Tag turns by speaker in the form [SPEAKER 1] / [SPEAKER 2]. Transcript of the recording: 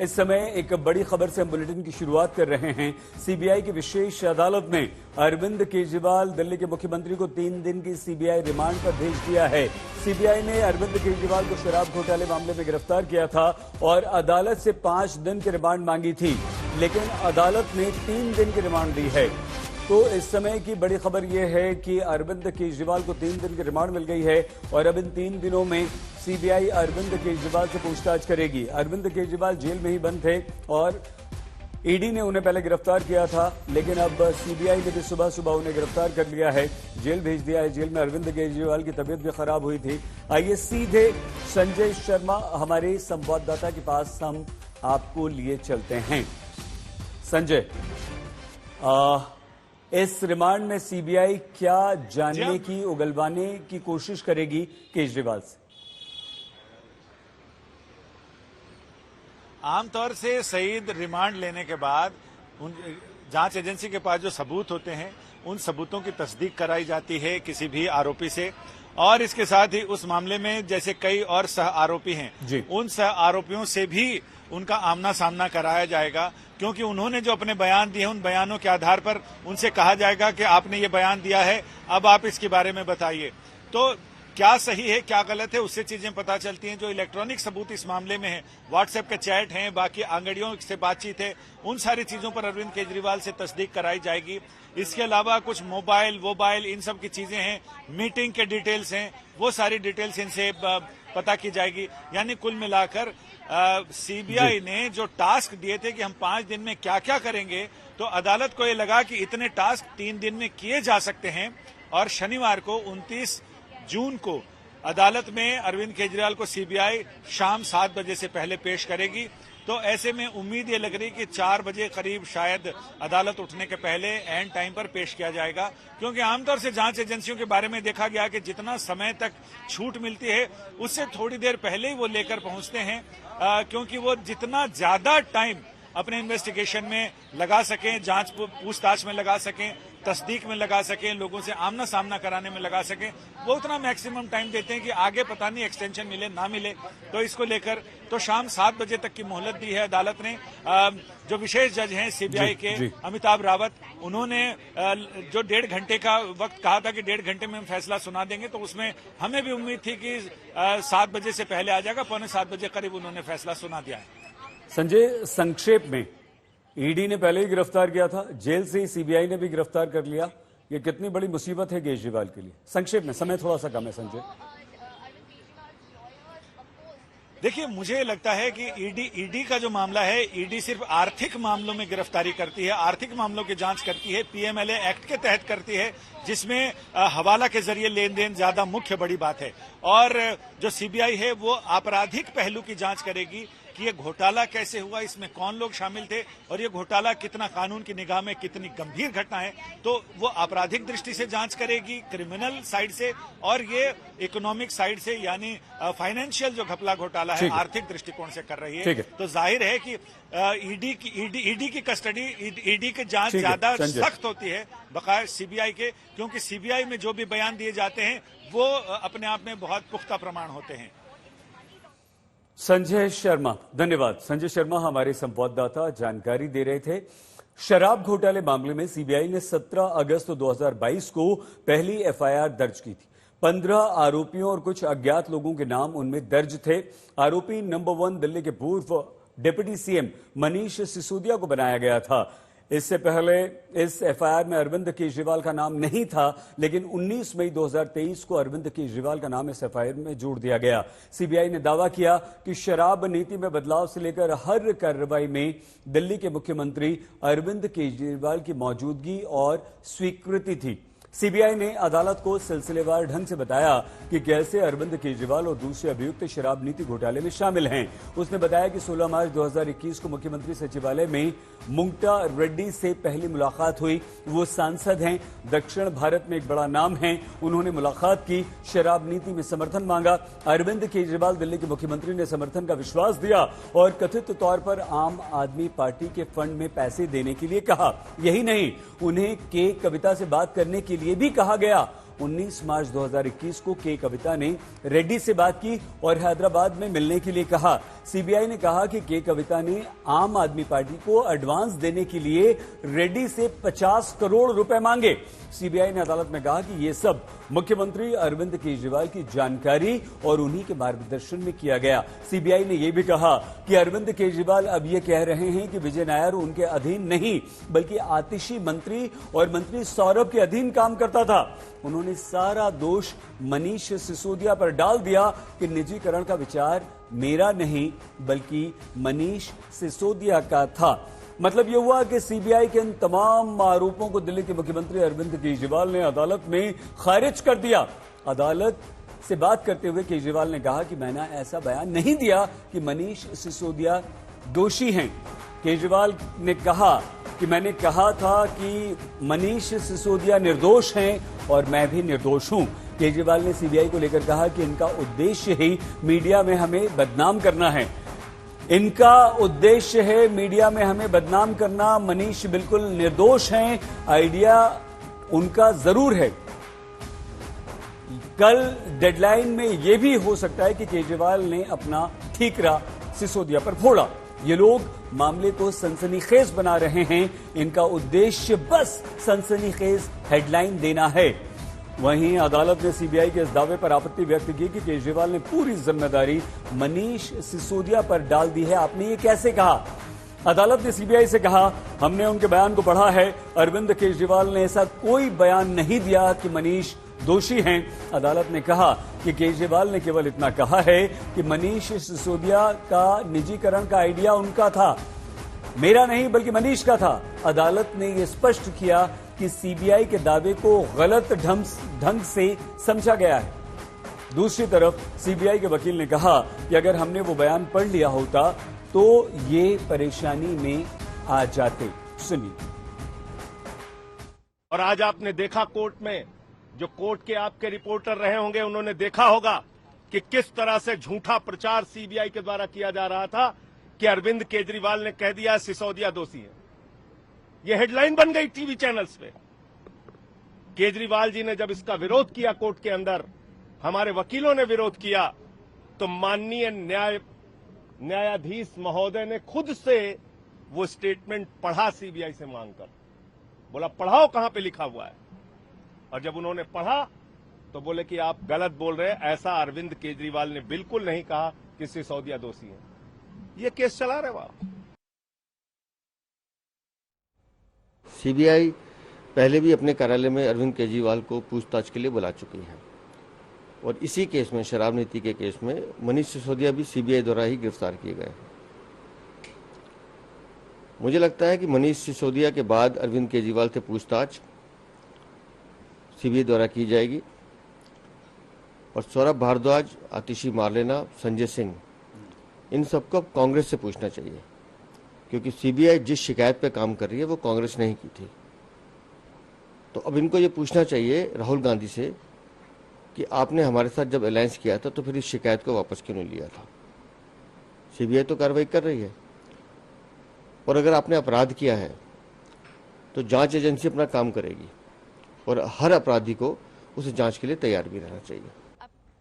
[SPEAKER 1] इस समय एक बड़ी खबर से हम बुलेटिन की शुरुआत कर रहे हैं। सीबीआई की विशेष अदालत ने अरविंद केजरीवाल दिल्ली के मुख्यमंत्री को 3 दिन की सीबीआई रिमांड पर भेज दिया है। सीबीआई ने अरविंद केजरीवाल को शराब घोटाले मामले में गिरफ्तार किया था और अदालत से 5 दिन की रिमांड मांगी थी, लेकिन अदालत ने 3 दिन की रिमांड दी है। तो इस समय की बड़ी खबर यह है कि अरविंद केजरीवाल को 3 दिन की रिमांड मिल गई है और अब इन 3 दिनों में सीबीआई अरविंद केजरीवाल से पूछताछ करेगी। अरविंद केजरीवाल जेल में ही बंद थे और ईडी ने उन्हें पहले गिरफ्तार किया था, लेकिन अब सीबीआई ने भी सुबह सुबह उन्हें गिरफ्तार कर लिया है, जेल भेज दिया है। जेल में अरविंद केजरीवाल की तबीयत भी खराब हुई थी। आइए सीधे संजय शर्मा हमारे संवाददाता के पास हम आपको लिए चलते हैं। संजय, इस रिमांड में सीबीआई क्या जानने की, उगलवाने की कोशिश करेगी केजरीवाल से?
[SPEAKER 2] आमतौर से सईद रिमांड लेने के बाद उन जांच एजेंसी के पास जो सबूत होते हैं उन सबूतों की तस्दीक कराई जाती है किसी भी आरोपी से, और इसके साथ ही उस मामले में जैसे कई और सह आरोपी हैं उन सह आरोपियों से भी उनका आमना सामना कराया जाएगा, क्योंकि उन्होंने जो अपने बयान दिए उन बयानों के आधार पर उनसे कहा जाएगा कि आपने ये बयान दिया है, अब आप इसके बारे में बताइए। तो क्या सही है क्या गलत है उससे चीजें पता चलती हैं। जो इलेक्ट्रॉनिक सबूत इस मामले में है, व्हाट्सएप के चैट हैं, बाकी आंगड़ियों से बातचीत है, उन सारी चीजों पर अरविंद केजरीवाल से तस्दीक कराई जाएगी। इसके अलावा कुछ मोबाइल इन सब की चीजें हैं, मीटिंग के डिटेल्स हैं, वो सारी डिटेल्स इनसे पता की जाएगी। यानी कुल मिलाकर सीबीआई ने जो टास्क दिए थे कि हम 5 दिन में क्या क्या करेंगे, तो अदालत को ये लगा कि इतने टास्क 3 दिन में किए जा सकते हैं और शनिवार को 29 जून को अदालत में अरविंद केजरीवाल को सीबीआई शाम 7 बजे से पहले पेश करेगी। तो ऐसे में उम्मीद ये लग रही कि 4 बजे करीब शायद अदालत उठने के पहले एंड टाइम पर पेश किया जाएगा, क्योंकि आमतौर से जांच एजेंसियों के बारे में देखा गया कि जितना समय तक छूट मिलती है उससे थोड़ी देर पहले ही वो लेकर पहुंचते हैं, क्योंकि वो जितना ज्यादा टाइम अपने इन्वेस्टिगेशन में लगा सकें, जांच पूछताछ में लगा सकें, तस्दीक में लगा सकें, लोगों से आमना सामना कराने में लगा सकें, वो उतना मैक्सिमम टाइम देते हैं कि आगे पता नहीं एक्सटेंशन मिले ना मिले। तो इसको लेकर तो शाम 7 बजे तक की मोहलत दी है अदालत ने। जो विशेष जज हैं सीबीआई के अमिताभ रावत, उन्होंने जो 1.5 घंटे का वक्त कहा था कि 1.5 घंटे में हम फैसला सुना देंगे, तो उसमें हमें भी उम्मीद थी कि 7 बजे से पहले आ जाएगा। 6:45 बजे करीब उन्होंने फैसला सुना दिया है।
[SPEAKER 1] संजय, संक्षेप में, ईडी ने पहले ही गिरफ्तार किया था, जेल से ही सीबीआई ने भी गिरफ्तार कर लिया, ये कितनी बड़ी मुसीबत है केजरीवाल के लिए? संक्षेप में, समय थोड़ा सा कम है संजय।
[SPEAKER 2] देखिए, मुझे लगता है कि ईडी का जो मामला है, ईडी सिर्फ आर्थिक मामलों में गिरफ्तारी करती है, आर्थिक मामलों की जांच करती है, पीएमएलए एक्ट के तहत करती है, जिसमें हवाला के जरिए लेन देन ज्यादा मुख्य बड़ी बात है। और जो सीबीआई है वो आपराधिक पहलू की जांच करेगी कि ये घोटाला कैसे हुआ, इसमें कौन लोग शामिल थे और ये घोटाला कितना कानून की निगाह में कितनी गंभीर घटना है। तो वो आपराधिक दृष्टि से जांच करेगी, क्रिमिनल साइड से, और ये इकोनॉमिक साइड से, यानी फाइनेंशियल जो घपला घोटाला है आर्थिक दृष्टिकोण से कर रही है। तो जाहिर है कि ईडी की कस्टडी, ईडी की जांच ज्यादा सख्त होती है बकाया सीबीआई के, क्योंकि सीबीआई में जो भी बयान दिए जाते हैं वो अपने आप में बहुत पुख्ता प्रमाण होते हैं।
[SPEAKER 1] संजय शर्मा, धन्यवाद। संजय शर्मा हमारे संवाददाता जानकारी दे रहे थे। शराब घोटाले मामले में सीबीआई ने 17 अगस्त 2022 को पहली एफआईआर दर्ज की थी। 15 आरोपियों और कुछ अज्ञात लोगों के नाम उनमें दर्ज थे। आरोपी नंबर 1 दिल्ली के पूर्व डिप्टी सीएम मनीष सिसोदिया को बनाया गया था। इससे पहले इस एफआईआर में अरविंद केजरीवाल का नाम नहीं था, लेकिन 19 मई 2023 को अरविंद केजरीवाल का नाम इस एफआईआर में जोड़ दिया गया। सीबीआई ने दावा किया कि शराब नीति में बदलाव से लेकर हर कार्रवाई में दिल्ली के मुख्यमंत्री अरविंद केजरीवाल की मौजूदगी और स्वीकृति थी। सीबीआई ने अदालत को सिलसिलेवार ढंग से बताया कि कैसे अरविंद केजरीवाल और दूसरे अभियुक्त शराब नीति घोटाले में शामिल हैं। उसने बताया कि 16 मार्च 2021 को मुख्यमंत्री सचिवालय में मुंगटा रेड्डी से पहली मुलाकात हुई। वो सांसद हैं, दक्षिण भारत में एक बड़ा नाम है। उन्होंने मुलाकात की, शराब नीति में समर्थन मांगा। अरविंद केजरीवाल दिल्ली के मुख्यमंत्री ने समर्थन का विश्वास दिया और कथित तौर पर आम आदमी पार्टी के फंड में पैसे देने के लिए कहा। यही नहीं, उन्हें के कविता से बात करने के लिए भी कहा गया। 19 मार्च 2021 को के कविता ने रेड्डी से बात की और हैदराबाद में मिलने के लिए कहा। सीबीआई ने कहा कि के कविता ने आम आदमी पार्टी को एडवांस देने के लिए रेड्डी से 50 करोड़ रुपए मांगे। सीबीआई ने अदालत में कहा कि यह सब मुख्यमंत्री अरविंद केजरीवाल की जानकारी और उन्हीं के मार्गदर्शन में किया गया। सीबीआई ने यह भी कहा कि अरविंद केजरीवाल अब यह कह रहे हैं कि विजय नायर उनके अधीन नहीं बल्कि आतिशी मंत्री और मंत्री सौरभ के अधीन काम करता था। उन्होंने सारा दोष मनीष सिसोदिया पर डाल दिया कि निजीकरण का विचार मेरा नहीं बल्कि मनीष सिसोदिया का था। मतलब यह हुआ कि सीबीआई के इन तमाम आरोपों को दिल्ली के मुख्यमंत्री अरविंद केजरीवाल ने अदालत में खारिज कर दिया। अदालत से बात करते हुए केजरीवाल ने कहा कि मैंने ऐसा बयान नहीं दिया कि मनीष सिसोदिया दोषी हैं। केजरीवाल ने कहा कि मैंने कहा था कि मनीष सिसोदिया निर्दोष हैं और मैं भी निर्दोष हूं। केजरीवाल ने सीबीआई को लेकर कहा कि इनका उद्देश्य ही मीडिया में हमें बदनाम करना है। इनका उद्देश्य है मीडिया में हमें बदनाम करना। मनीष बिल्कुल निर्दोष हैं, आइडिया उनका जरूर है। कल डेडलाइन में यह भी हो सकता है कि केजरीवाल ने अपना ठीकरा सिसोदिया पर फोड़ा। ये लोग मामले को सनसनीखेज बना रहे हैं। इनका उद्देश्य बस सनसनीखेज हेडलाइन देना है। वहीं अदालत ने सीबीआई के इस दावे पर आपत्ति व्यक्त की कि केजरीवाल ने पूरी जिम्मेदारी मनीष सिसोदिया पर डाल दी है। आपने ये कैसे कहा? अदालत ने सीबीआई से कहा, हमने उनके बयान को पढ़ा है। अरविंद केजरीवाल ने ऐसा कोई बयान नहीं दिया कि मनीष दोषी हैं। अदालत ने कहा कि केजरीवाल ने केवल इतना कहा है कि मनीष सिसोदिया का निजीकरण का आइडिया उनका था, मेरा नहीं बल्कि मनीष का था। अदालत ने यह स्पष्ट किया कि सीबीआई के दावे को गलत ढंग से समझा गया है। दूसरी तरफ सीबीआई के वकील ने कहा कि अगर हमने वो बयान पढ़ लिया होता तो ये परेशानी में आ जाते। सुनिए।
[SPEAKER 3] और आज आपने देखा कोर्ट में, जो कोर्ट के आपके रिपोर्टर रहे होंगे उन्होंने देखा होगा कि किस तरह से झूठा प्रचार सीबीआई के द्वारा किया जा रहा था कि अरविंद केजरीवाल ने कह दिया सिसोदिया दोषी है। यह हेडलाइन बन गई टीवी चैनल्स पे। केजरीवाल जी ने जब इसका विरोध किया कोर्ट के अंदर, हमारे वकीलों ने विरोध किया, तो माननीय न्यायाधीश महोदय ने खुद से वो स्टेटमेंट पढ़ा सीबीआई से मांगकर। बोला पढ़ाओ कहां पे लिखा हुआ है। और जब उन्होंने पढ़ा तो बोले कि आप गलत बोल रहे हैं, ऐसा अरविंद केजरीवाल ने बिल्कुल नहीं कहा कि सिसोदिया दोषी है। ये केस चला रहे वहां।
[SPEAKER 4] सीबीआई पहले भी अपने कार्यालय में अरविंद केजरीवाल को पूछताछ के लिए बुला चुकी है और इसी केस में, शराब नीति के केस में, मनीष सिसोदिया भी सीबीआई द्वारा ही गिरफ्तार किए गए। मुझे लगता है कि मनीष सिसोदिया के बाद अरविंद केजरीवाल से पूछताछ सीबीआई द्वारा की जाएगी और सौरभ भारद्वाज, आतिशी मार्लेना, संजय सिंह, इन सबको अब कांग्रेस से पूछना चाहिए, क्योंकि सीबीआई जिस शिकायत पे काम कर रही है वो कांग्रेस ने ही की थी। तो अब इनको ये पूछना चाहिए राहुल गांधी से कि आपने हमारे साथ जब अलायंस किया था तो फिर इस शिकायत को वापस क्यों नहीं लिया था। सीबीआई तो कार्रवाई कर रही है और अगर आपने अपराध किया है तो जांच एजेंसी अपना काम करेगी और हर अपराधी को उस जांच के लिए तैयार भी रहना चाहिए।